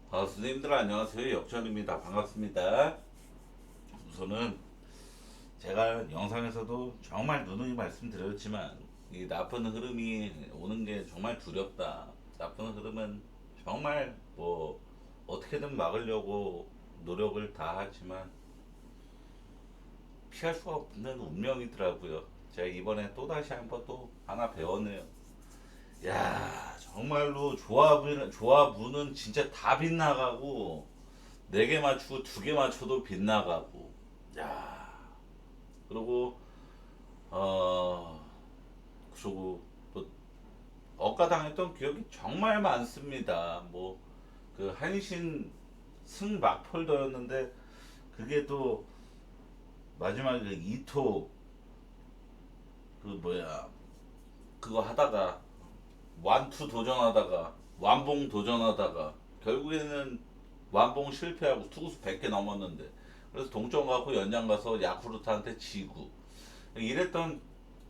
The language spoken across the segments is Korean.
선생님들 안녕하세요. 역전입니다. 반갑습니다. 우선은 제가 영상에서도 정말 누누이 말씀드렸지만 이 나쁜 흐름이 오는 게 정말 두렵다. 나쁜 흐름은 정말 어떻게든 막으려고 노력을 다 하지만 피할 수가 없는 운명이더라고요. 제가 이번에 또다시 한번 또 하나 배웠네요. 야, 정말로 조합은 진짜 다 빗나가고 네 개 맞추고 두 개 맞춰도 빗나가고. 야, 그리고 어 그리고 또 억가당했던 기억이 정말 많습니다. 그 한신 승막폴더였는데 그게 또 마지막에 그 이토 그 뭐야 그거 하다가 완투 도전하다가 완봉 도전하다가 결국에는 완봉 실패하고 투구수 100개 넘었는데 그래서 동점 가고 연장 가서 야쿠르트한테 지고 이랬던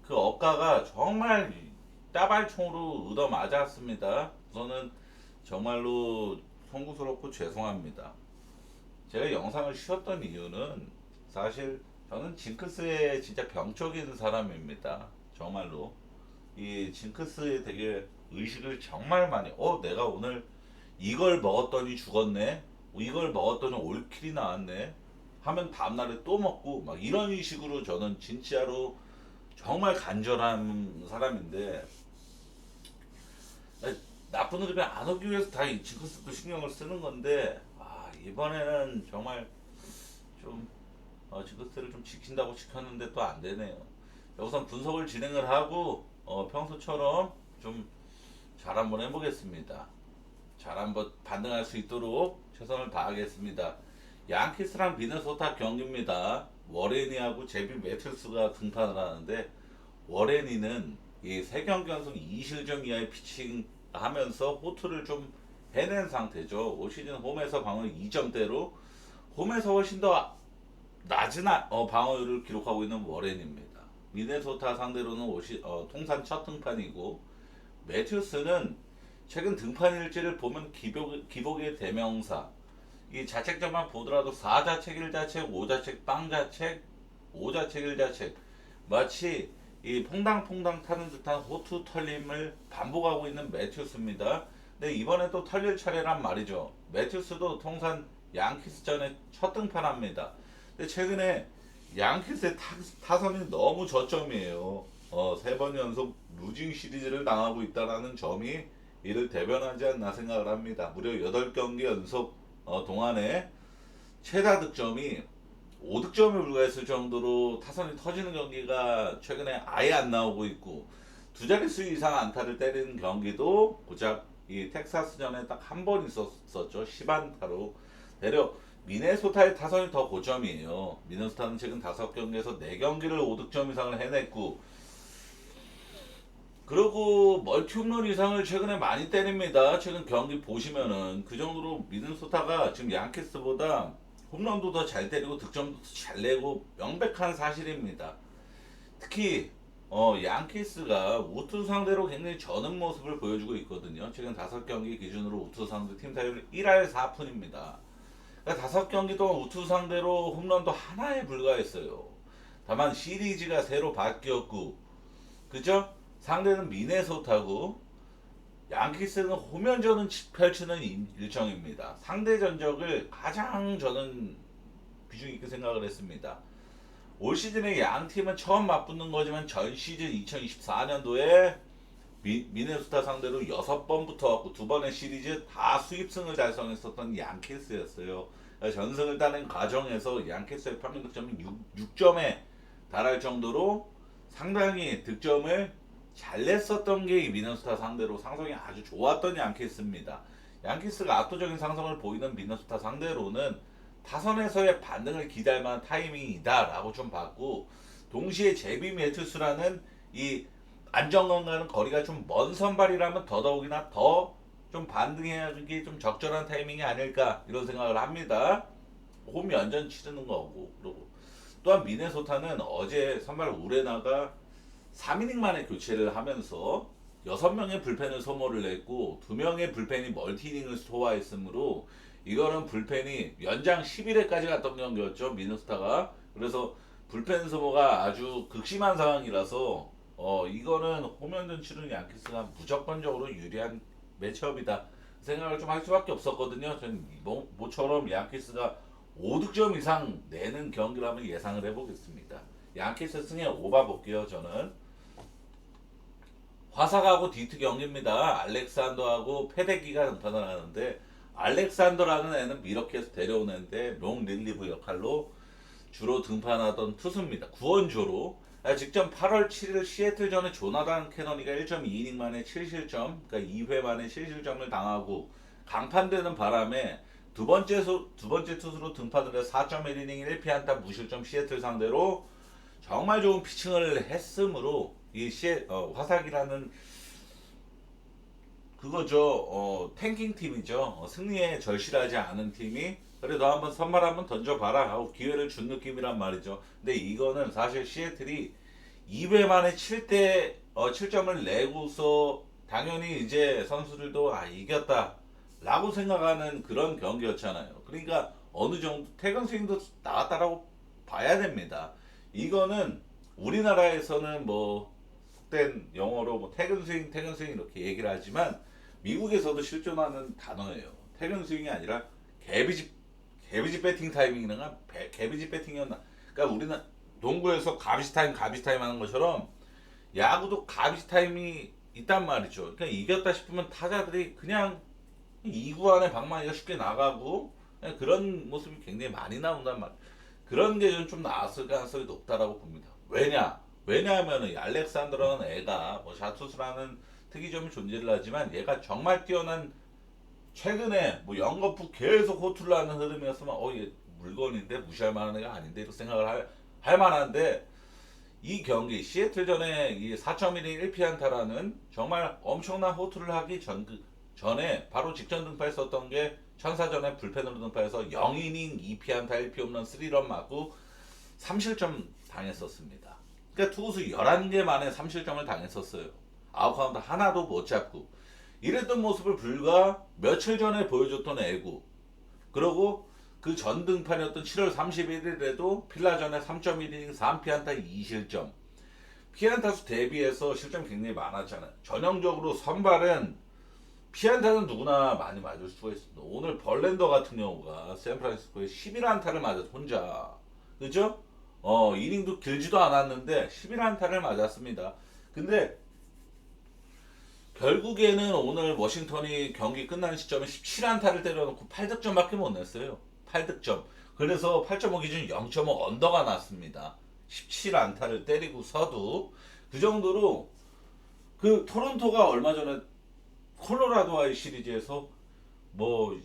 그 억가가 정말 따발총으로 얻어 맞았습니다. 저는 정말로 송구스럽고 죄송합니다. 제가 영상을 쉬었던 이유는 사실 저는 징크스에 진짜 병적인 사람입니다. 정말로 이 징크스에 되게 의식을 정말 많이 내가 오늘 이걸 먹었더니 죽었네, 이걸 먹었더니 올킬이 나왔네 하면 다음날에 또 먹고 막 이런 식으로 저는 진짜로 정말 간절한 사람인데 나쁜 흐름이 안 오기 위해서 다 이 징크스도 신경을 쓰는 건데 이번에는 정말 좀 징크스를 좀 지킨다고 지켰는데 또 안 되네요. 우선 분석을 진행을 하고 평소처럼 좀 잘 한번 해보겠습니다. 잘 한번 반등할 수 있도록 최선을 다하겠습니다. 양키스랑 미네소타 경기입니다. 워렌이하고 제비 매틀스가 등판을 하는데 워렌이는 이 세 경기 연속 2실점 이하의 피칭 하면서 호투를 좀 해낸 상태죠. 올 시즌 홈에서 방어 2점대로 홈에서 훨씬 더 낮은 방어율을 기록하고 있는 워렌입니다. 미네소타 상대로는 통산 첫 등판이고 매튜스는 최근 등판일지를 보면 기복의 대명사. 이 자책점만 보더라도 4자책 1자책 5자책 빵자책 5자책 1자책 마치 이 퐁당퐁당 타는 듯한 호투 털림을 반복하고 있는 매튜스입니다. 근데 이번에 또 털릴 차례란 말이죠. 매튜스도 통산 양키스전에 첫 등판합니다. 근데 최근에 양키스의 타선이 너무 저점이에요. 세 번 연속 루징 시리즈를 당하고 있다는 점이 이를 대변하지 않나 생각을 합니다. 무려 8경기 연속 동안에 최다 득점이 5득점에 불과했을 정도로 타선이 터지는 경기가 최근에 아예 안 나오고 있고 두 자릿수 이상 안타를 때리는 경기도 고작 이 텍사스전에 딱 한 번 있었었죠. 10안타로. 대략 미네소타의 타선이 더 고점이에요. 미네소타는 최근 5경기에서 4경기를 5득점 이상을 해냈고 그리고 멀티 홈런 이상을 최근에 많이 때립니다. 최근 경기 보시면은 그 정도로 미네소타가 지금 양키스보다 홈런도 더 잘 때리고 득점도 더 잘 내고 명백한 사실입니다. 특히 양키스가 우투 상대로 굉장히 저는 모습을 보여주고 있거든요. 최근 5경기 기준으로 우투 상대 팀 타율 1할 4푼입니다. 그러니까 5경기 동안 우투 상대로 홈런도 하나에 불과했어요. 다만 시리즈가 새로 바뀌었고 그죠? 상대는 미네소타고 양키스는 홈연전은 펼치는 일정입니다. 상대 전적을 가장 저는 비중 있게 생각을 했습니다. 올 시즌에 양 팀은 처음 맞붙는 거지만 전 시즌 2024년도에 미네소타 상대로 6번 붙어갖고 2번의 시리즈 다 수입승을 달성했었던 양키스였어요. 전승을 따낸 과정에서 양키스의 평균 득점이 6점에 달할 정도로 상당히 득점을 잘 냈었던 게 이 미네소타 상대로 상성이 아주 좋았던 양키스입니다. 양키스가 압도적인 상성을 보이는 미네소타 상대로는 타선에서의 반등을 기대할 만한 타이밍이다라고 좀 봤고 동시에 제비 매투스라는 이 안정감과는 거리가 좀 먼 선발이라면 더더욱이나 더 좀 반등해야기 좀 적절한 타이밍이 아닐까 이런 생각을 합니다. 홈 연전 치르는 거고 그리고 또한 미네소타는 어제 선발 우레나가 3이닝 만에 교체를 하면서 6명의 불펜을 소모를 했고 2명의 불펜이 멀티이닝을 소화했으므로 이거는 불펜이 연장 11회까지 갔던 경기였죠. 미네소타가. 그래서 불펜 소모가 아주 극심한 상황이라서 이거는 홈런전 치르는 양키스가 무조건적으로 유리한 매치업이다 생각을 좀 할 수밖에 없었거든요. 전 모처럼 양키스가 5득점 이상 내는 경기라면 예상을 해보겠습니다. 양키스 승에 오바 볼게요. 저는 화사하고 디트 경기입니다. 알렉산더하고 페데기가 등판을 하는데 알렉산더라는 애는 미러키에서 데려온 애인데 롱 릴리브 역할로 주로 등판하던 투수입니다. 구원조로 직전 8월 7일 시애틀전에 조나단 캐너니가 1.2이닝 만에 7실점, 그러니까 2회 만에 7실점을 당하고 강판되는 바람에 두 번째 투수로 등판을 해서 4.1이닝 1피안타 무실점 시애틀 상대로 정말 좋은 피칭을 했으므로 이 화삭이라는 그거죠. 탱킹 팀이죠. 승리에 절실하지 않은 팀이 그래 너 한번 선발 한번 던져봐라 하고 기회를 준 느낌이란 말이죠. 근데 이거는 사실 시애틀이 2회 만에 7점을 내고서 당연히 이제 선수들도 이겼다 라고 생각하는 그런 경기였잖아요. 그러니까 어느 정도 퇴근 스윙도 나왔다라고 봐야 됩니다. 이거는 우리나라에서는 뭐 속된 영어로 뭐 퇴근 스윙 이렇게 얘기를 하지만 미국에서도 실존하는 단어예요. 퇴근 스윙이 아니라 개비지 배팅 타이밍이나 개비지 배팅이었나. 그러니까 우리는 농구에서 가비지 타임 하는 것처럼 야구도 가비지 타임이 있단 말이죠. 그러니까 이겼다 싶으면 타자들이 그냥 2구 안에 방망이가 쉽게 나가고 그런 모습이 굉장히 많이 나온단 말이에요. 그런 게 좀 나왔을 가능성이 높다라고 봅니다. 왜냐하면은 이 알렉산더라는 애가 뭐 샤투스라는 특이점이 존재를 하지만 얘가 정말 뛰어난 최근에 뭐 연거푸 계속 호투를 하는 흐름이었으면 얘 물건인데 무시할 만한 애가 아닌데 이렇게 생각을 할 만한데 이 경기 시애틀전에 이 4.1인 1피안타라는 정말 엄청난 호투를 하기 전에 바로 직전 등판했었던 게 천사전에 불펜으로 등판해서 0이닝 2피안타 1피 홈런 3런 맞고 3실점 당했었습니다. 그러니까 투수 11개 만에 3실점을 당했었어요. 아웃카운트 하나도 못 잡고 이랬던 모습을 불과 며칠 전에 보여줬던 애구. 그리고 그 전 등판이었던 7월 31일에도 필라전에 3.1이닝 3피안타 2실점. 피안타수 대비해서 실점 굉장히 많았잖아요. 전형적으로 선발은 피안타는 누구나 많이 맞을 수가 있습니다. 오늘 벌랜더 같은 경우가 샌프란시스코에 11안타를 맞았어 혼자. 그죠? 이닝도 길지도 않았는데 11안타를 맞았습니다. 근데 결국에는 오늘 워싱턴이 경기 끝나는 시점에 17안타를 때려놓고 8득점밖에 못 냈어요. 8득점. 그래서 8.5 기준 0.5 언더가 났습니다. 17안타를 때리고서도 그 정도로 그 토론토가 얼마 전에 콜로라도와의 시리즈에서 뭐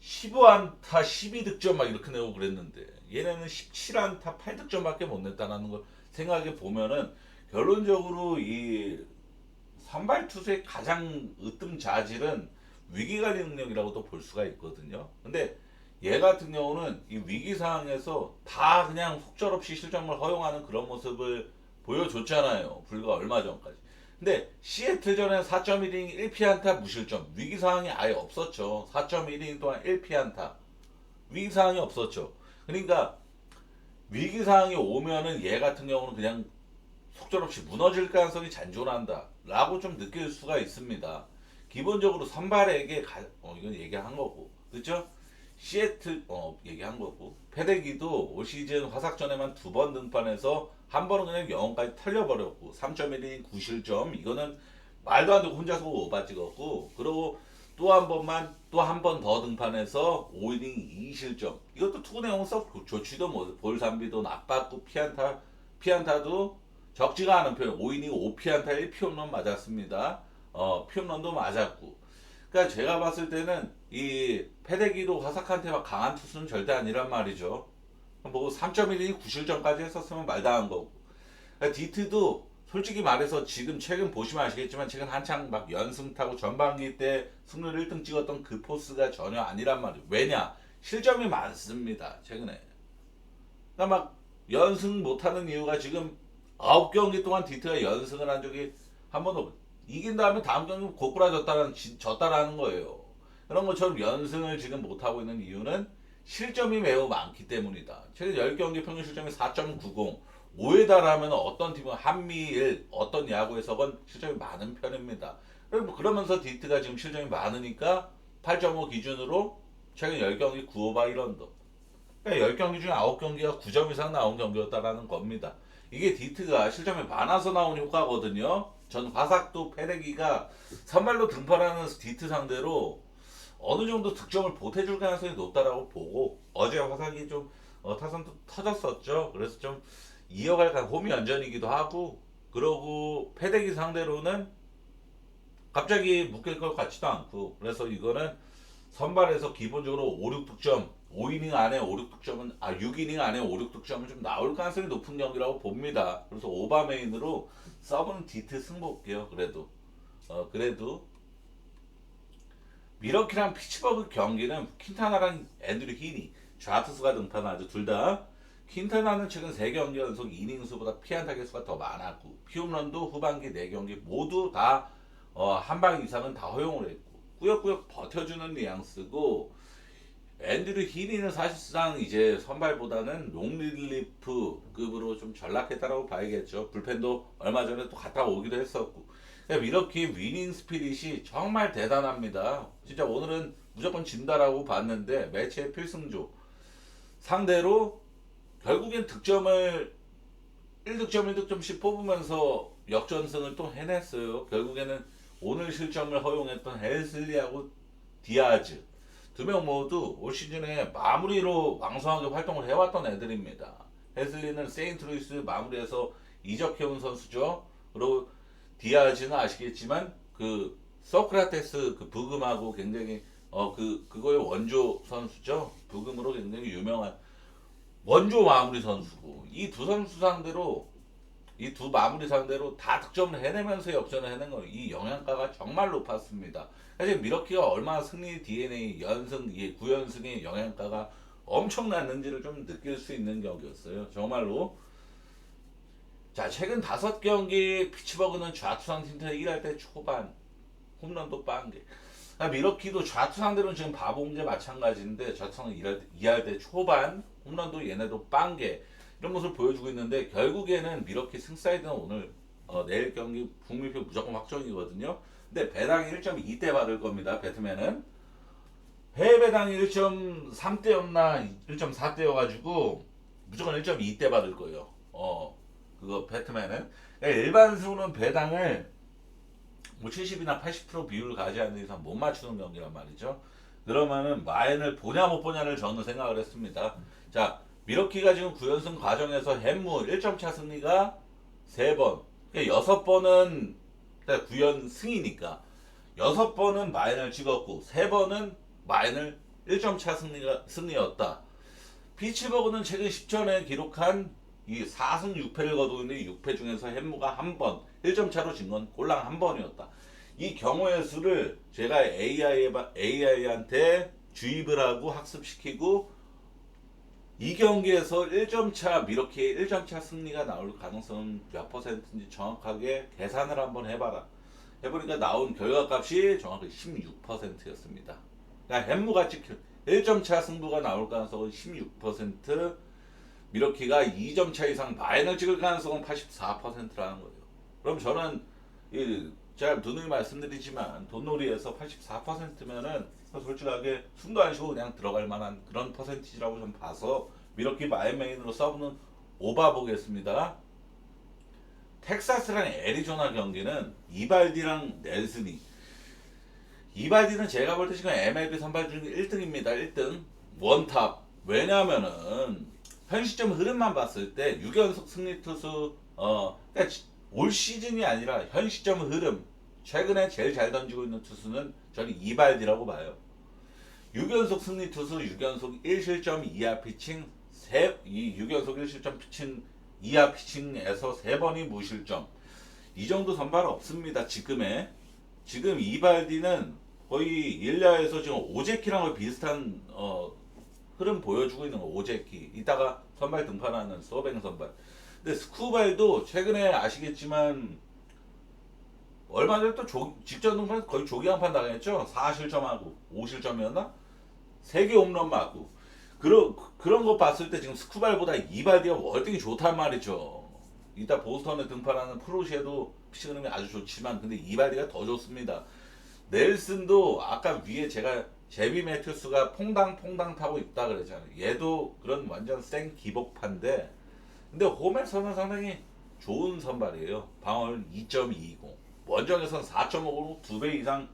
15안타 12득점 막 이렇게 내고 그랬는데 얘네는 17안타 8득점밖에 못 냈다는 걸 생각해 보면은 결론적으로 이 선발 투수의 가장 으뜸 자질은 위기관리 능력이라고도 볼 수가 있거든요. 근데 얘 같은 경우는 이 위기 상황에서 다 그냥 속절없이 실점을 허용하는 그런 모습을 보여줬잖아요. 불과 얼마 전까지. 근데 시애틀전에 4.1이닝 1피안타 무실점 위기 상황이 아예 없었죠. 4.1이닝 동안 1피안타 위기 상황이 없었죠. 그러니까 위기 상황이 오면은 얘 같은 경우는 그냥 속절없이 무너질 가능성이 잔존한다 라고 좀 느낄 수가 있습니다. 기본적으로 선발에게 이건 얘기한 거고 그렇죠? 시애틀 얘기한 거고 페데기도 올 시즌 화삭전에만 2번 등판해서 한 번은 그냥 영혼까지 털려버렸고 3.1이닝 9실점 이거는 말도 안 되고 혼자서 오바 찍었고 그리고 또 한 번 더 등판해서 5이닝 2실점 이것도 투구 내용은 썩 좋지도 뭐 볼삼비도 나빴고 피안타도 적지가 않은 편 5이닝 5피안타 1피홈런 맞았습니다. 피홈런도 맞았고 그러니까 제가 봤을 때는 이 페데기도 화삭한테 막 강한 투수는 절대 아니란 말이죠. 뭐 3.1이닝 9실점까지 했었으면 말다한 거고 그러니까 디트도 솔직히 말해서 지금 최근 보시면 아시겠지만 최근 한창 막 연승 타고 전반기 때 승률 1등 찍었던 그 포스가 전혀 아니란 말이에요. 왜냐? 실점이 많습니다. 최근에. 그러니까 막 연승 못하는 이유가 지금 9경기 동안 디트가 연승을 한 적이 한 번도 이긴 다음에 다음 경기 졌다라는 거예요. 그런 것처럼 연승을 지금 못하고 있는 이유는 실점이 매우 많기 때문이다. 최근 10경기 평균 실점이 4.90. 5에 달하면 어떤 팀은 한미일 어떤 야구에서건 실점이 많은 편입니다. 그러면서 디트가 지금 실점이 많으니까 8.5 기준으로 최근 10경기 9오바 1언더. 그러니까 10경기 중에 9경기가 9점 이상 나온 경기였다라는 겁니다. 이게 디트가 실점이 많아서 나온 효과거든요. 전 화삭도 패대기가 선발로 등판하는 디트 상대로 어느 정도 득점을 보태줄 가능성이 높다라고 보고 어제 화삭이 좀 타선도 터졌었죠. 그래서 좀 이어갈 홈이 연전이기도 하고 그러고 패대기 상대로는 갑자기 묶일 것 같지도 않고 그래서 이거는 선발에서 기본적으로 5, 6득점 5이닝 안에 5, 6득점은 6이닝 안에 5, 6득점은 좀 나올 가능성이 높은 경기라고 봅니다. 그래서 오바메인으로 서브는 디트 승부 볼게요. 그래도 미러키랑 피츠버그 경기는 퀸타나랑 앤드류 히니 좌투수가 등판하죠. 둘 다 퀸타나는 최근 3경기 연속 이닝수보다 피안 타격수가 더 많았고 피홈런도 후반기 4경기 모두 다 한 방 이상은 다 허용을 했고 꾸역꾸역 버텨주는 뉘앙스고 앤드류 히니는 사실상 이제 선발보다는 롱릴리프급으로 좀 전락했다라고 봐야겠죠. 불펜도 얼마 전에 또 갔다 오기도 했었고 이렇게 위닝 스피릿이 정말 대단합니다. 진짜 오늘은 무조건 진다라고 봤는데 매치의 필승조 상대로 결국엔 득점을 1득점 1득점씩 뽑으면서 역전승을 또 해냈어요. 결국에는 오늘 실점을 허용했던 헬슬리하고 디아즈 두 명 모두 올 시즌에 마무리로 왕성하게 활동을 해왔던 애들입니다. 헬슬리는 세인트루이스 마무리해서 이적해온 선수죠. 그리고 디아즈는 아시겠지만 그 소크라테스 그 부금하고 굉장히 그거의 원조 선수죠. 부금으로 굉장히 유명한 원조 마무리 선수고 이 두 선수 상대로 이 두 마무리 상대로 다 득점을 해내면서 역전을 해낸 거 이 영향가가 정말 높았습니다. 사실 미러키가 얼마나 승리 DNA 연승 9연승의 영향가가 엄청났는지를 좀 느낄 수 있는 경기였어요. 정말로. 자, 최근 5경기 피츠버그는 좌투상 팀들 1할 때 초반 홈런도 빵개. 미러키도 좌투 상대로는 지금 바보인게 마찬가지인데 좌투상 2할 때 초반 홈런도 얘네도 빵개 이런 모습을 보여주고 있는데 결국에는 미러키 승사이드는 오늘 내일 경기 북미표 무조건 확정이거든요. 근데 배당이 1.2대 받을 겁니다. 배트맨은 해외 배당이 1.3대였나 1.4대여가지고 무조건 1.2대 받을 거예요. 그거 배트맨은 그러니까 일반 수는 배당을 뭐 70이나 80% 비율을 가져야하는 이상 못 맞추는 경기란 말이죠. 그러면은 마엔을 보냐 못 보냐를 저는 생각을 했습니다. 자, 미러키가 지금 9연승 과정에서 햄무 1점차 승리가 3번. 그러니까 6번은 9연승이니까 6번은 마엔을 찍었고 3번은 마엔을 1점차 승리였다. 피츠버그는 최근 10전에 기록한 이 4승 6패를 거두고 있는데 6패 중에서 햄무가 한 번, 1점 차로 진 건 꼴랑 한 번이었다. 이 경우의 수를 제가 AI한테 주입을 하고 학습시키고 이 경기에서 1점 차 미러키의 1점 차 승리가 나올 가능성은 몇 퍼센트인지 정확하게 계산을 한번 해봐라. 해보니까 나온 결과값이 정확히 16%였습니다. 그러니까 햄무가 찍힐 1점 차 승부가 나올 가능성은 16%, 미러키가 2점 차 이상 마인을 찍을 가능성은 84%라는 거예요. 그럼 저는 제가 누누이 말씀드리지만 돈놀이에서 84%면은 솔직하게 숨도 안 쉬고 그냥 들어갈 만한 그런 퍼센티지라고 좀 봐서 미러키 마인메인으로 서브는 오바 보겠습니다. 텍사스랑 애리조나 경기는 이발디랑 넬슨이 이발디는 제가 볼 때 지금 MLB 선발 중 1등입니다. 1등 원탑. 왜냐면은 현 시점 흐름만 봤을 때 6연속 승리 투수 그러니까 올 시즌이 아니라 현 시점 흐름 최근에 제일 잘 던지고 있는 투수는 저는 이발디라고 봐요. 6연속 승리 투수 6연속 1실점 이하 피칭 6연속 1실점 피칭 이하 피칭에서 3번이 무실점 이 정도 선발 없습니다. 지금 이발디는 거의 1야에서 지금 오제키랑 거의 비슷한 흐름 보여주고 있는 거. 오제키 이따가 선발 등판하는 소뱅 선발. 근데 스쿠발도 최근에 아시겠지만 얼마 전에 또 직전 등판 거의 조기 한판 당했죠. 4실점하고 5실점이었나? 3개 홈런 맞고. 그런 거 봤을 때 지금 스쿠발보다 이발디가 월등히 좋단 말이죠. 이따 보스턴에 등판하는 프로시에도 피칭 흐름이 아주 좋지만 근데 이발디가 더 좋습니다. 넬슨도 아까 위에 제가 제비 매튜스가 퐁당퐁당 타고 있다 그랬잖아요. 얘도 그런 완전 생 기복판데 근데 홈에서는 상당히 좋은 선발이에요. 방어율 2.220. 원정에서는 4.5로 2배 이상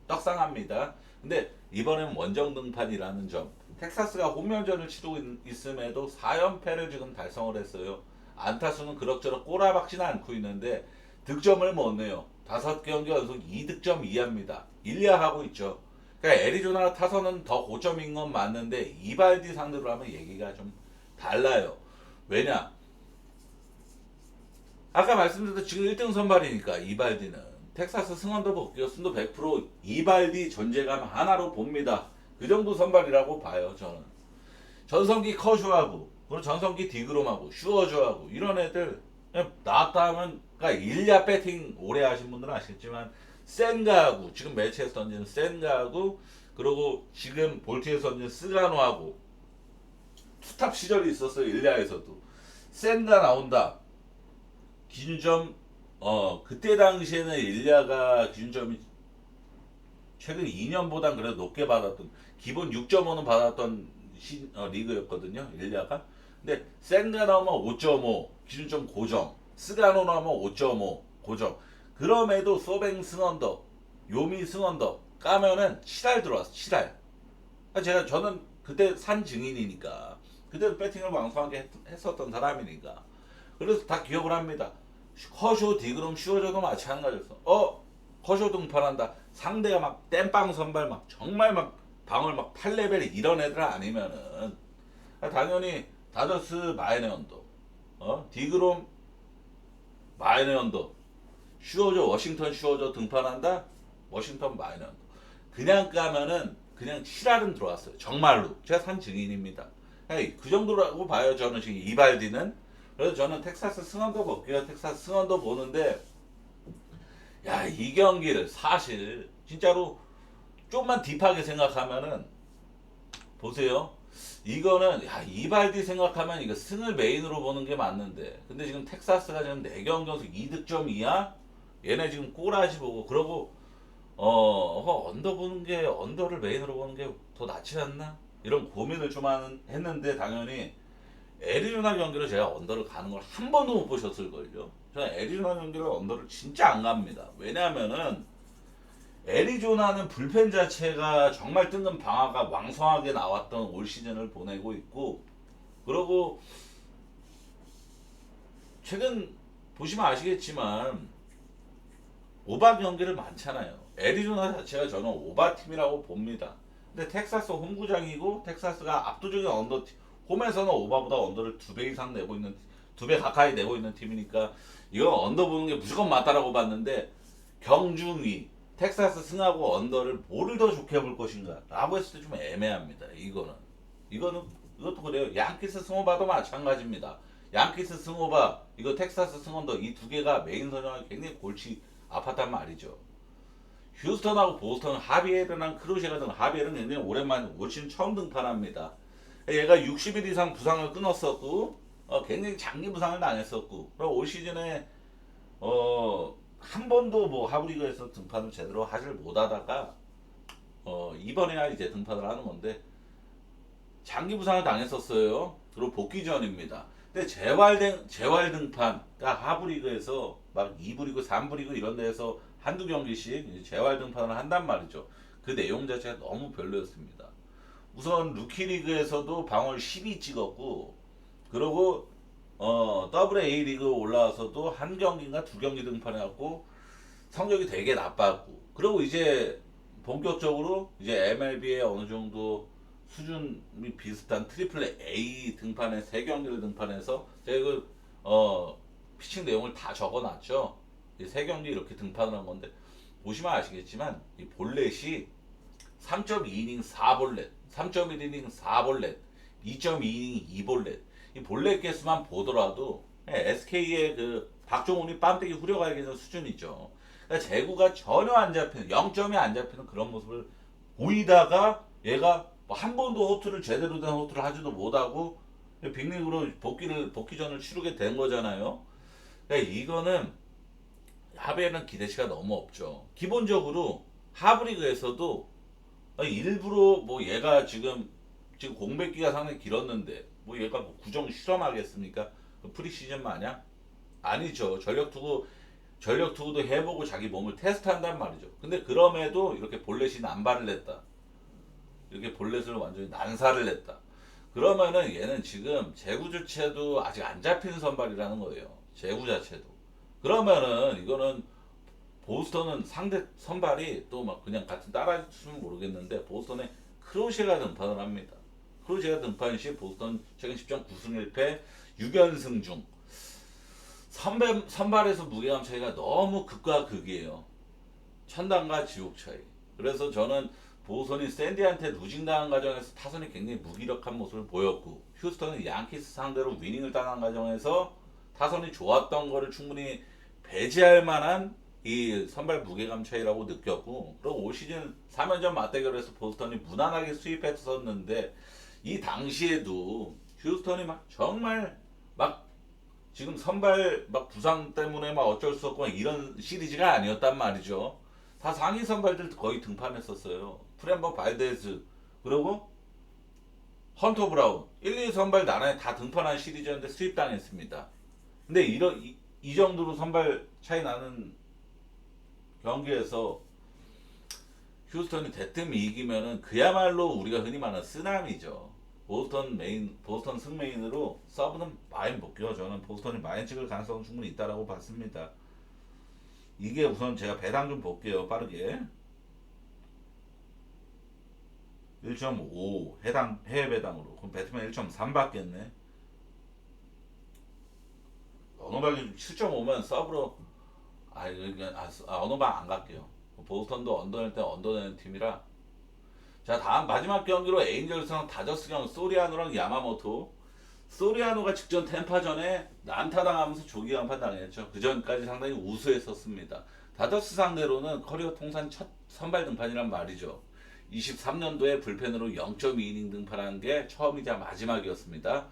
떡상합니다. 근데 이번엔 원정 등판이라는 점. 텍사스가 홈런전을 치르고 있음에도 4연패를 지금 달성을 했어요. 안타수는 그럭저럭 꼬라박지는 않고 있는데 득점을 못 내요. 5경기 연속 2득점 이하입니다. 1리하하고 있죠. 그러니까 애리조나 타선은 더 고점인 건 맞는데 이발디 상대로 하면 얘기가 좀 달라요. 왜냐? 아까 말씀드렸던 지금 1등 선발이니까 이발디는 텍사스 승원도 복귀 순도 100% 이발디 존재감 하나로 봅니다. 그 정도 선발이라고 봐요 저는. 전성기 커쇼하고 그리고 전성기 디그롬하고 슈어저하고 이런 애들 그냥 나왔다 하면 그러니까 일야 배팅 오래 하신 분들은 아시겠지만 센가하고 지금 매치에서 던지는 센가하고 그리고 지금 볼트에서 던지는 스가노하고 투탑 시절이 있었어요. 일야에서도 센가 나온다. 기준점 그때 당시에는 일야가 기준점이 최근 2년보단 그래도 높게 받았던 기본 6.5는 받았던 리그였거든요. 일야가. 근데 센가 나오면 5.5 기준점 고정. 스가노 나오면 5.5 고정. 그럼에도 소뱅 승언더 요미 승언더 까면은 7할 들어왔어. 7할. 저는 그때 산 증인이니까 그때도 배팅을 왕성하게 했었던 사람이니까 그래서 다 기억을 합니다. 커쇼, 디그롬, 슈어저도 마찬가지였어. 커쇼 등판한다. 상대가 막 땜빵 선발 막 정말 막 방울 막 8레벨 이런 애들 아니면은 당연히 다저스 마이너 언더, 디그롬 마이너 언더, 슈어저 워싱턴 슈어저 등판한다. 워싱턴 마이너 언더. 그냥 까면은 그냥 7할은 들어왔어요. 정말로 제가 산 증인입니다. 그 정도라고 봐요. 저는 지금 이발디는. 그래서 저는 텍사스 승원도 볼게요. 텍사스 승원도 보는데 야, 이 경기를 사실 진짜로 좀만 딥하게 생각하면은 보세요. 이거는 야, 이발디 생각하면 이거 승을 메인으로 보는 게 맞는데 근데 지금 텍사스가 지금 4경기 연속 2득점 이하 얘네 지금 꼬라지 보고 그러고 언더 보는 게 언더를 메인으로 보는 게 더 낫지 않나? 이런 고민을 좀 했는데 당연히 애리조나 경기를 제가 언더를 가는 걸 한 번도 못 보셨을걸요. 저는 애리조나 경기를 언더를 진짜 안 갑니다. 왜냐하면은 애리조나는 불펜 자체가 정말 뜬금 방아가 왕성하게 나왔던 올 시즌을 보내고 있고 그리고 최근 보시면 아시겠지만 오바 경기를 많잖아요. 애리조나 자체가 저는 오바 팀이라고 봅니다. 근데 텍사스 홈구장이고 텍사스가 압도적인 언더 팀 홈에서는 오바보다 언더를 2배 이상 내고 있는 2배 가까이 내고 있는 팀이니까 이건 언더 보는 게 무조건 맞다라고 봤는데 경중이 텍사스 승하고 언더를 뭐를 더 좋게 볼 것인가 라고 했을 때 좀 애매합니다. 이것도 그래요. 양키스 승오바도 마찬가지입니다. 양키스 승오바 이거 텍사스 승언더 이 두 개가 메인 선정이 굉장히 골치 아팠단 말이죠. 휴스턴하고 보스턴 하비에르랑 크루시가 등 하비에르는 굉장히 오랜만에 올 시즌 처음 등판합니다. 얘가 60일 이상 부상을 끊었었고 굉장히 장기 부상을 당했었고 그리고 올 시즌에 한 번도 뭐 하브리그에서 등판을 제대로 하질 못하다가 이번에야 이제 등판을 하는 건데 장기 부상을 당했었어요. 그리고 복귀 전입니다. 근데 재활 등판, 그러니까 하브리그에서 막 2부 리그, 3부 리그 이런 데에서 한두 경기씩 이제 재활 등판을 한단 말이죠. 그 내용 자체가 너무 별로였습니다. 우선 루키 리그에서도 방울 12 찍었고, 그리고 더블 A 리그 올라와서도 한 경기인가 두 경기 등판해갖고 성적이 되게 나빴고, 그리고 이제 본격적으로 이제 MLB에 어느 정도 수준이 비슷한 트리플 A 등판에 세 경기를 등판해서 제가 피칭 내용을 다 적어놨죠. 세 경기 이렇게 등판을 한 건데 보시면 아시겠지만 이 볼넷이 3.2이닝 4볼넷, 3.1이닝 4볼넷, 2.2이닝 2볼넷. 이 볼넷 개수만 보더라도 SK의 그 박종훈이 빰때기 후려가야겠는 수준이죠. 그러니까 제구가 전혀 안 잡히는 0점이 안 잡히는 그런 모습을 보이다가 얘가 뭐 한 번도 호투를 제대로 된 호투를 하지도 못하고 빅리그로 복귀전을 치르게 된 거잖아요. 그러니까 이거는 하베는 기대치가 너무 없죠. 기본적으로 하브리그에서도 일부러 뭐 얘가 지금 공백기가 상당히 길었는데 뭐 얘가 뭐 구정 실험하겠습니까? 프리시즌 마냥 아니죠. 전력 투구도 해보고 자기 몸을 테스트한단 말이죠. 근데 그럼에도 이렇게 볼넷이 난발을 냈다. 이렇게 볼넷을 완전히 난사를 냈다. 그러면은 얘는 지금 제구 자체도 아직 안 잡히는 선발이라는 거예요. 제구 자체도. 그러면은 이거는 보스턴은 상대 선발이 또 막 그냥 같은 따라주면 모르겠는데 보스턴에 크로시가 등판을 합니다. 크로시가 등판 시 보스턴 최근 10전 9승 1패 6연승 중 선발에서 무게감 차이가 너무 극과 극이에요. 천당과 지옥 차이. 그래서 저는 보스턴이 샌디한테 루징당한 과정에서 타선이 굉장히 무기력한 모습을 보였고 휴스턴은 양키스 상대로 위닝을 따는 과정에서 타선이 좋았던 거를 충분히 배제할 만한 이 선발 무게감 차이라고 느꼈고 그리고 올 시즌 3연전 맞대결에서 보스턴이 무난하게 수입했었는데 이 당시에도 휴스턴이 막 정말 막 지금 선발 막 부상 때문에 막 어쩔 수 없고 이런 시리즈가 아니었단 말이죠. 다 상위 선발들 거의 등판했었어요. 프렘버 발데즈 그리고 헌터 브라운 1, 2 선발 나란히 다 등판한 시리즈였는데 수입당했습니다. 근데 이 정도로 선발 차이 나는 경기에서 휴스턴이 대뜸 이기면은 그야말로 우리가 흔히 말하는 쓰나미죠. 보스턴 승메인으로 서브는 많이 못 껴. 저는 보스턴이 많이 찍을 가능성은 충분히 있다라고 봤습니다. 이게 우선 제가 배당 좀 볼게요. 빠르게. 1.5 해당 해외 배당으로. 그럼 배트맨 1.3 받겠네. 언어박이 7.5면 서브로 언어박 안 갈게요. 보스턴도 언더낼 때 언더내는 팀이라. 자 다음 마지막 경기로 에인절스랑 다저스경 소리아노랑 야마모토. 소리아노가 직전 템파전에 난타당하면서 조기 간판 당했죠. 그 전까지 상당히 우수했었습니다. 다저스 상대로는 커리어 통산 첫 선발 등판이란 말이죠. 23년도에 불펜으로 0.2이닝 등판한 게 처음이자 마지막이었습니다.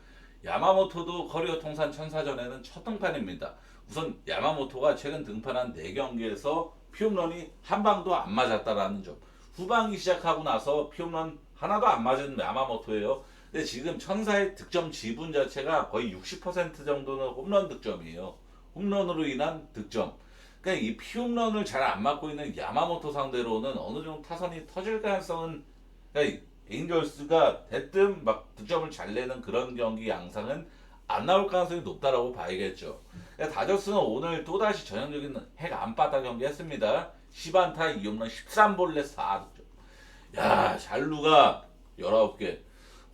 야마모토도 커리어 통산 1000사전에는 첫 등판입니다. 우선 야마모토가 최근 등판한 4경기에서 피홈런이 한 방도 안 맞았다라는 점. 후반기 시작하고 나서 피홈런 하나도 안 맞은 야마모토예요. 근데 지금 천사의 득점 지분 자체가 거의 60% 정도는 홈런 득점이에요. 홈런으로 인한 득점. 그러니까 이 피홈런을 잘 안 맞고 있는 야마모토 상대로는 어느 정도 타선이 터질 가능성은 그러니까 에인절스가 대뜸 막 득점을 잘 내는 그런 경기 양상은 안 나올 가능성이 높다라고 봐야겠죠. 그러니까 다저스는 오늘 또다시 전형적인 핵 안바다 경기 했습니다. 10안타 2홈런 13볼넷 4득점. 야 잘루가 19개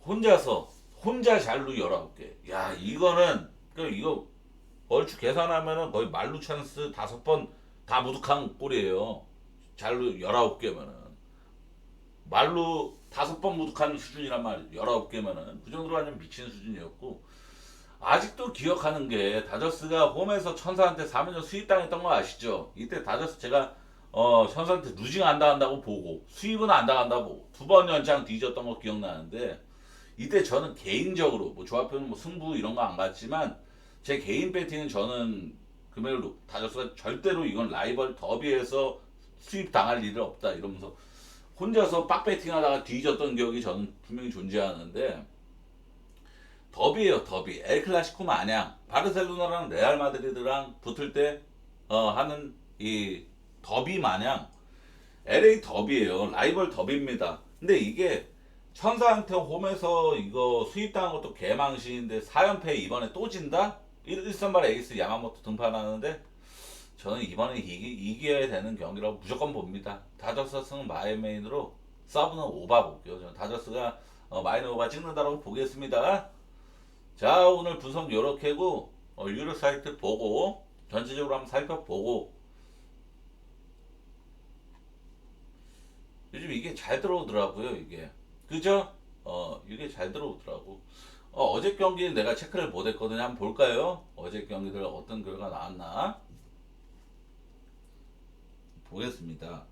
혼자 잘루 19개. 야 이거는 이거 얼추 계산하면은 거의 말루 찬스 5번 다 무득한 꼴이에요. 잘루 19개면은 말루 5번 무득한 수준이란 말이에요. 19개면은 그 정도로 완전 미친 수준이었고 아직도 기억하는 게 다저스가 홈에서 천사한테 3연전 수입당했던 거 아시죠? 이때 다저스 제가 천사한테 루징 안 당한다고 보고 수입은 안 당한다고 보고 2번 연장 뒤졌던 거 기억나는데 이때 저는 개인적으로 뭐 조합표는 뭐 승부 이런 거 안 갔지만 제 개인 배팅은 저는 금액을 다저스가 절대로 이건 라이벌 더비에서 수입 당할 일은 없다 이러면서 혼자서 빡 배팅하다가 뒤졌던 기억이 저는 분명히 존재하는데 더비예요 더비 엘클라시코 마냥 바르셀로나랑 레알 마드리드랑 붙을 때 하는 이 더비 마냥 LA 더비예요 라이벌 더비입니다. 근데 이게 천사한테 홈에서 이거 수입당한 것도 개망신인데 4연패 이번에 또 진다? 1선발 에이스 야마모토 등판하는데 저는 이번에 이겨야 되는 경기라고 무조건 봅니다. 다저스 승 마이메인으로 서브는 오바 볼게요. 저는 다저스가 마이너 오바 찍는다고 보겠습니다. 자 오늘 분석 요렇게고 유료 사이트 보고 전체적으로 한번 살펴보고 요즘 이게 잘 들어오더라고요 이게 그죠? 이게 잘 들어오더라고. 어제 경기 내가 체크를 못했거든요. 한번 볼까요? 어제 경기들 어떤 결과 나왔나? 보겠습니다.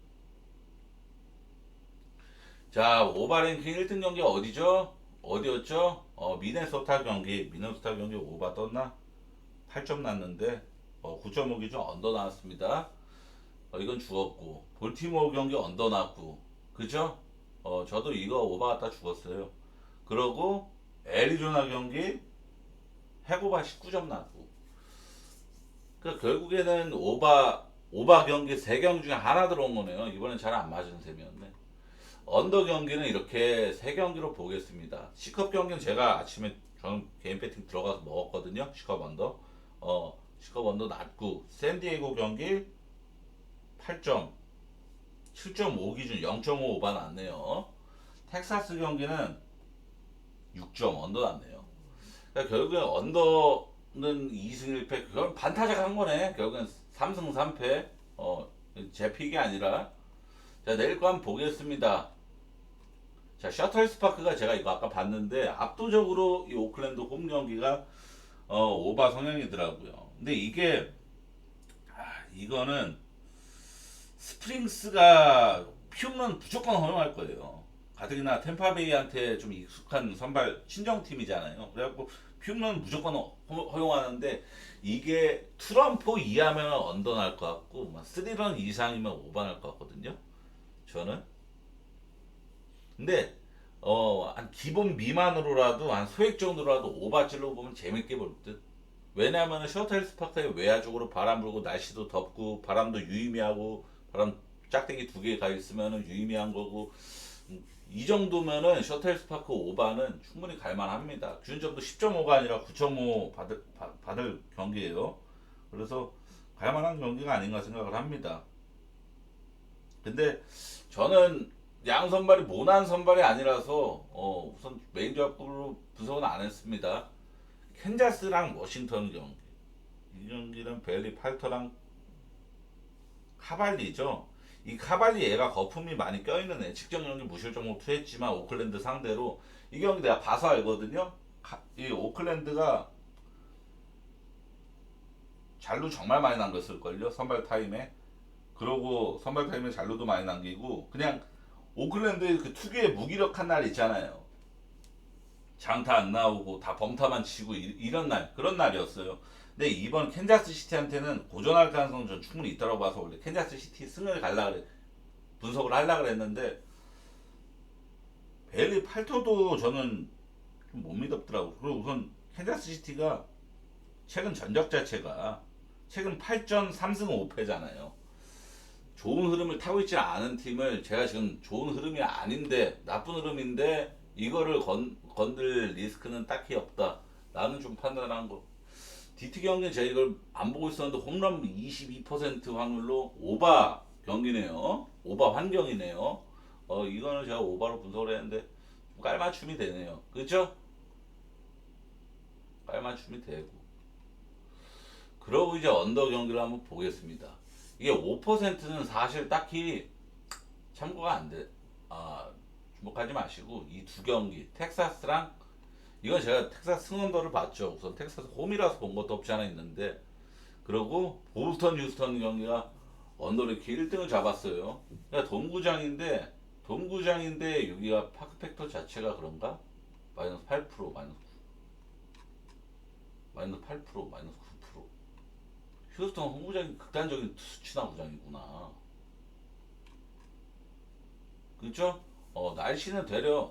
자, 오바랭킹 1등 경기 어디죠? 어디였죠? 미네소타 경기. 미네소타 경기 오바 떴나? 8점 났는데 9.5 기준 언더 나왔습니다. 이건 죽었고 볼티모어 경기 언더 났고 그죠? 저도 이거 오바 갖다 죽었어요. 그러고 애리조나 경기 해고바 19점 났고 그러니까 결국에는 오바 경기 3경기 중에 하나 들어온 거네요. 이번엔 잘 안 맞은 셈이었네. 언더 경기는 이렇게 3경기로 보겠습니다. C컵 경기는 제가 아침에 저는 개인 배팅 들어가서 먹었거든요. C컵 언더. C컵 언더 낮고 샌디에고 경기 8점 7.5 기준 0.5 오바 났네요. 텍사스 경기는 6점 언더 났네요. 그러니까 결국엔 언더는 2승 1패 결국 반타작 한 거네. 결국엔 3승 3패 제 픽이 아니라 자 내일 거 한번 보겠습니다. 자 셔틀스파크가 제가 이거 아까 봤는데 압도적으로 이 오클랜드 홈 경기가 오바 성향이더라고요. 근데 이게 이거는 스프링스가 피우면 무조건 허용할 거예요. 가뜩이나 템파베이한테 좀 익숙한 선발 친정팀이잖아요. 그래갖고 피우면 무조건 허용하는데 이게 투런포 이하면 언더 날 것 같고 3런 이상이면 오버 날 것 같거든요. 저는. 근데 한 기본 미만으로라도 한 소액 정도라도 오바 찔러 보면 재밌게 볼 듯. 왜냐하면 셔틀스파크의 외야 쪽으로 바람 불고 날씨도 덥고 바람도 유의미하고 바람 짝대기 2개 가 있으면은 유의미한 거고 이 정도면은 셔틀스파크 오바는 충분히 갈만합니다. 균점도 10.5가 아니라 9.5 받을 경기예요. 그래서 갈만한 경기가 아닌가 생각을 합니다. 근데 저는 양 선발이 모난 선발이 아니라서 우선 메인 조합으로 분석은 안 했습니다. 캔자스랑 워싱턴 경기. 이 경기는 벨리 팔터랑 카발리죠. 이 카발리 얘가 거품이 많이 껴있는 애. 직전 경기 무실점으로 투했지만 오클랜드 상대로 이 경기 내가 봐서 알거든요. 이 오클랜드가 잘루 정말 많이 남겼을걸요. 선발 타임에. 그러고 선발 타임에 잘루도 많이 남기고 그냥 오클랜드의 그 특유의 무기력한 날 있잖아요. 장타 안 나오고 다 범타만 치고 이런 날 그런 날이었어요. 근데 이번 캔자스 시티한테는 고전할 가능성은 전 충분히 있다고 봐서 원래 캔자스 시티 승을 갈라 그래 분석을 하려 그랬는데 벨리 팔토도 저는 좀 못 믿었더라고. 그리고 우선 캔자스 시티가 최근 전적 자체가 최근 8전 3승 5패잖아요. 좋은 흐름을 타고 있지 않은 팀을 제가 지금 좋은 흐름이 아닌데 나쁜 흐름인데 이거를 건들 리스크는 딱히 없다. 나는 좀 판단한 거. DT 경기는 제가 이걸 안 보고 있었는데 홈런 22% 확률로 오바 경기네요. 오바 환경이네요. 이거는 제가 오바로 분석을 했는데 깔맞춤이 되네요. 그죠? 깔맞춤이 되고. 그러고 이제 언더 경기를 한번 보겠습니다. 이게 5%는 사실 딱히 참고가 안 돼. 주목하지 마시고 이 두 경기 텍사스랑 이건 제가 텍사스 승언더를 봤죠. 우선 텍사스 홈이라서 본 것도 없지 않아 있는데 그리고 보스턴 휴스턴 경기가 언더를 이렇게 1등을 잡았어요. 그러니까 동구장인데 여기가 파크 팩터 자체가 그런가? 마이너스 8% 마이너스 8% 마이너스 9% 휴스턴 홈구장이 극단적인 수치나 구장이구나. 그죠? 날씨는 되려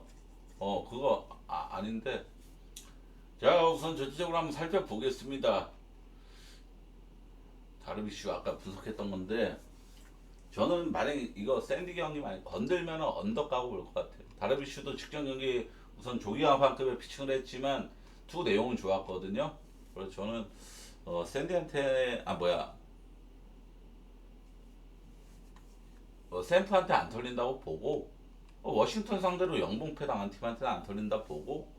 그거 아닌데 자 우선 전체적으로 한번 살펴보겠습니다. 다르비슈 아까 분석했던 건데 저는 만약에 이거 샌디 경기 많이 건들면 언더 까고 볼 것 같아요. 다르비슈도 직전 경기 우선 조기화판급의 피칭을 했지만 투 내용은 좋았거든요. 그래서 저는 샌디한테 샘프한테 안 털린다고 보고 워싱턴 상대로 영봉패 당한 팀한테는 안 털린다 보고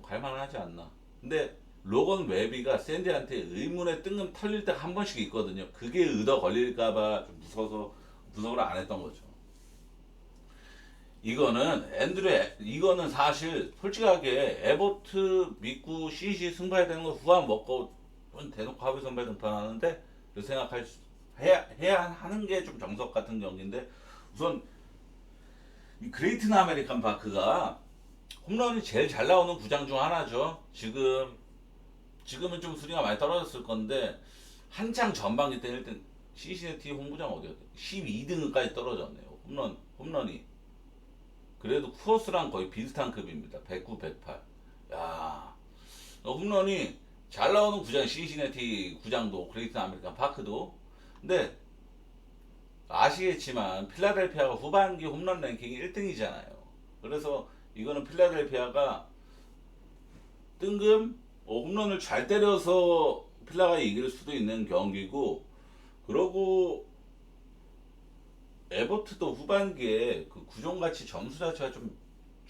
갈만하지 않나. 근데 로건 웨비가 샌디한테 의문의 뜬금 털릴 때 한 번씩 있거든요. 그게 의도 걸릴까봐 좀 무서워서 분석을 안 했던 거죠. 이거는 사실 솔직하게 에버트 믿고 CC 승부해야 되는 거 후한 먹고 대놓고 하위 선발 등판하는데 그 생각할 해야 하는 게 좀 정석 같은 경기인데 우선 이 그레이튼 아메리칸 파크가 홈런이 제일 잘 나오는 구장 중 하나죠. 지금은 좀 수리가 많이 떨어졌을 건데 한창 전반기 때 1등 시시내티 홈구장 어디였대? 12등까지 떨어졌네요. 홈런이. 그래도 쿠어스랑 거의 비슷한 급입니다. 109, 108. 야, 홈런이 잘 나오는 구장 시시내티 구장도 그레이튼 아메리칸 파크도. 근데 아시겠지만 필라델피아가 후반기 홈런 랭킹이 1등이잖아요. 그래서 이거는 필라델피아가 뜬금 홈런을 잘 때려서 필라가 이길 수도 있는 경기고, 그러고 에버트도 후반기에 그 구종같이 점수 자체가 좀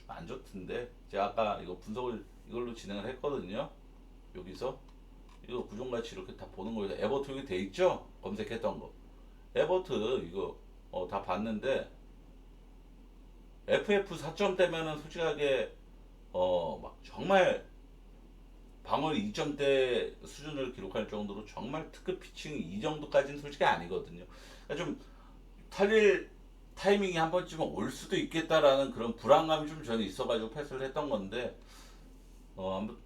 안 좋던데 제가 아까 이거 분석을 이걸로 진행을 했거든요. 여기서 이거 구종같이 이렇게 다 보는 거예요. 에버트 여기 돼 있죠? 검색했던 거 에버트 이거 다 봤는데 FF 4점대면은 솔직하게 막 정말 방어율 2점대 수준을 기록할 정도로 정말 특급 피칭 이 정도까지는 솔직히 아니거든요. 그러니까 좀 탈릴 타이밍이 한 번쯤은 올 수도 있겠다라는 그런 불안감이 좀 저는 있어가지고 패스를 했던 건데 한번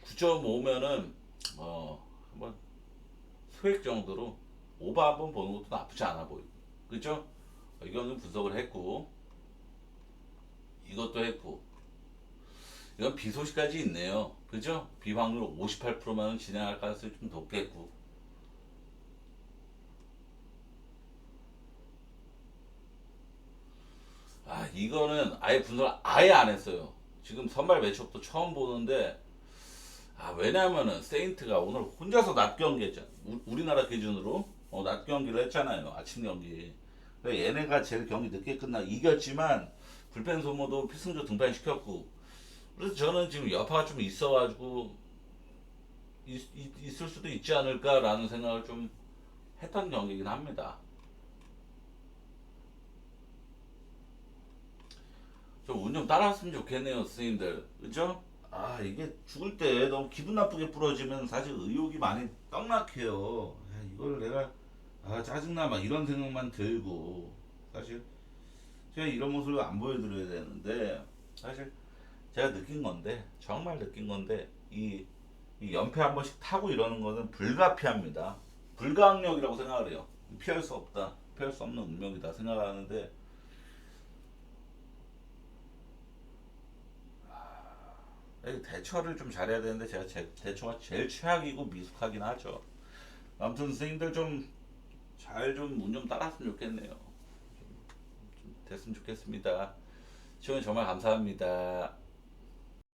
9.5면은 한번 소액 정도로 오버 한번 보는 것도 나쁘지 않아 보이고, 그죠? 이거는 분석을 했고 이것도 했고 이건 비 소식까지 있네요. 그죠? 비 확률 58%만 진행할 가능성이 좀 높겠고. 아, 이거는 아예 분석을 아예 안 했어요. 지금 선발 매치업도 처음 보는데, 왜냐면은 세인트가 오늘 혼자서 낮 경기 했잖아. 우리나라 기준으로 낮 경기를 했잖아요. 아침 경기. 근데 얘네가 제일 경기 늦게 끝나 이겼지만 불펜 소모도 필승조 등판시켰고, 그래서 저는 지금 여파가 좀 있어가지고 있을 수도 있지 않을까라는 생각을 좀 했던 경기이긴 합니다. 좀 운 좀 따라왔으면 좋겠네요, 선생님들. 그죠? 이게 죽을 때 너무 기분 나쁘게 부러지면 사실 의욕이 많이 떡락해요. 이걸 내가, 짜증나, 막 이런 생각만 들고. 사실, 제가 이런 모습을 안 보여드려야 되는데, 사실, 제가 느낀 건데, 정말 느낀 건데, 이 연패 한 번씩 타고 이러는 거는 불가피합니다. 불가항력이라고 생각을 해요. 피할 수 없다. 피할 수 없는 운명이다 생각하는데, 대처를 좀 잘해야 되는데 제가 대처가 제일 최악이고 미숙하긴 하죠. 아무튼 선생님들 좀 잘 좀 운 좀 따랐으면 좋겠네요. 좀 됐으면 좋겠습니다. 시청해 정말 감사합니다.